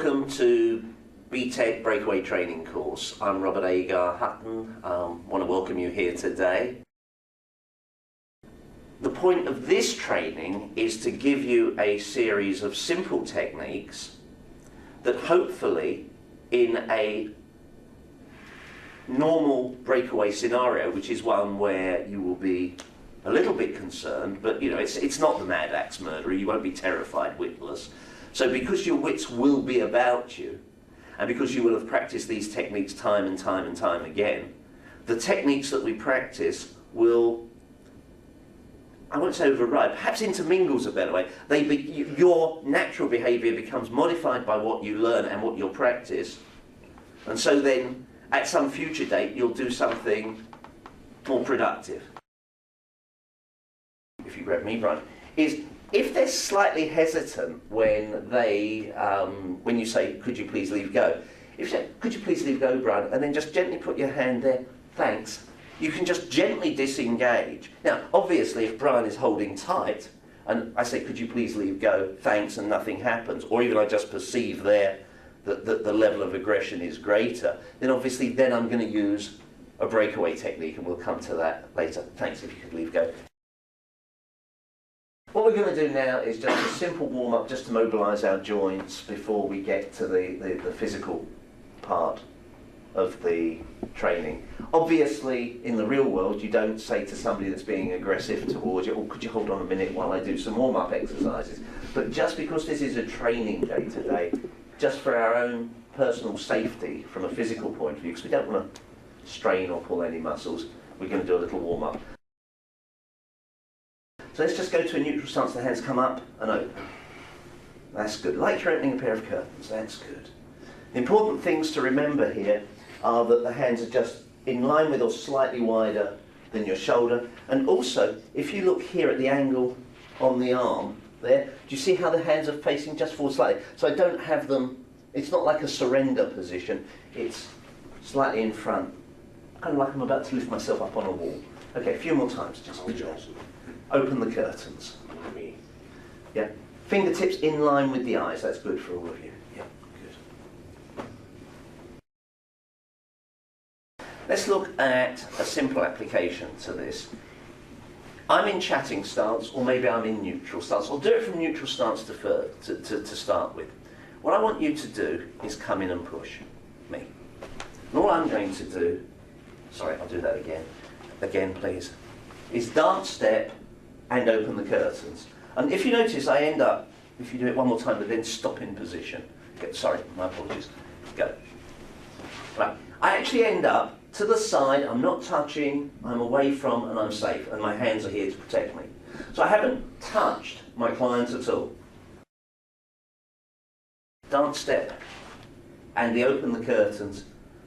Welcome to BTEC Breakaway Training Course. I'm Robert Agar-Hutton. Want to welcome you here today. The point of this training is to give you a series of simple techniques that hopefully in a normal breakaway scenario, which is one where you will be a little bit concerned, but you know, it's not the Mad Axe murderer, you won't be terrified witless. So because your wits will be about you, and because you will have practiced these techniques time and time again, the techniques that we practice will, I won't say override, perhaps intermingle's a better way. Your natural behaviour becomes modified by what you learn and what you'll practice, and so then at some future date you'll do something more productive. If you grab me, Brian, is if they're slightly hesitant when they, when you say, could you please leave go? If you say, could you please leave go, Brian, and then just gently put your hand there, thanks, you can just gently disengage. Now, obviously, if Brian is holding tight, and I say, could you please leave go, thanks, and nothing happens, or even I just perceive there that the level of aggression is greater, then obviously then I'm going to use a breakaway technique, and we'll come to that later. Thanks, if you could leave go. What we're going to do now is just a simple warm-up just to mobilise our joints before we get to the physical part of the training. Obviously, in the real world, you don't say to somebody that's being aggressive towards you, oh, could you hold on a minute while I do some warm-up exercises? But just because this is a training day today, just for our own personal safety from a physical point of view, because we don't want to strain or pull any muscles, we're going to do a little warm-up. So let's just go to a neutral stance, the hands come up and open. That's good. Like you're opening a pair of curtains, that's good. The important things to remember here are that the hands are just in line with or slightly wider than your shoulder. And also, if you look here at the angle on the arm, there, do you see how the hands are facing just forward slightly? So I don't have them, it's not like a surrender position, it's slightly in front. Kind of like I'm about to lift myself up on a wall. Okay, a few more times, just open the curtains. Yeah. Fingertips in line with the eyes, that's good for all of you. Yeah, good. Let's look at a simple application to this. I'm in chatting stance, or maybe I'm in neutral stance. I'll do it from neutral stance to start with. What I want you to do is come in and push me. And all I'm going to do, sorry, I'll do that again please, is dance step and open the curtains. And if you notice, I end up, if you do it one more time, but then stop in position. Okay, sorry, my apologies. Go. Right. I actually end up to the side, I'm not touching, I'm away from, and I'm safe, and my hands are here to protect me. So I haven't touched my clients at all. Dance step, and they open the curtains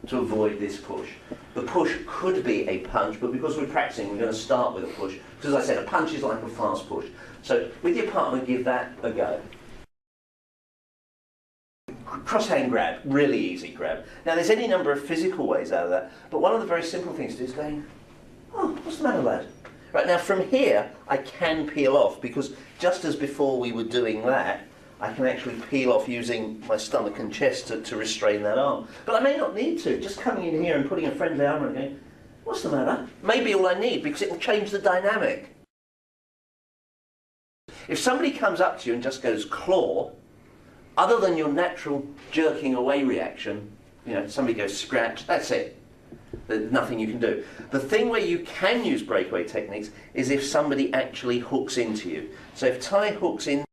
to avoid this push. The push could be a punch, but because we're practicing, we're going to start with a push. Because as I said, a punch is like a fast push. So with your partner, give that a go. Cross hand grab, really easy grab. Now there's any number of physical ways out of that, but one of the very simple things to do is going, oh, what's the matter, lad? Right, now from here, I can peel off, because just as before we were doing that, I can actually peel off using my stomach and chest to restrain that arm. But I may not need to. Just coming in here and putting a friendly arm and going, what's the matter? Maybe all I need, because it will change the dynamic. If somebody comes up to you and just goes claw, other than your natural jerking away reaction, you know, somebody goes scratch, that's it. There's nothing you can do. The thing where you can use breakaway techniques is if somebody actually hooks into you. So if Ty hooks in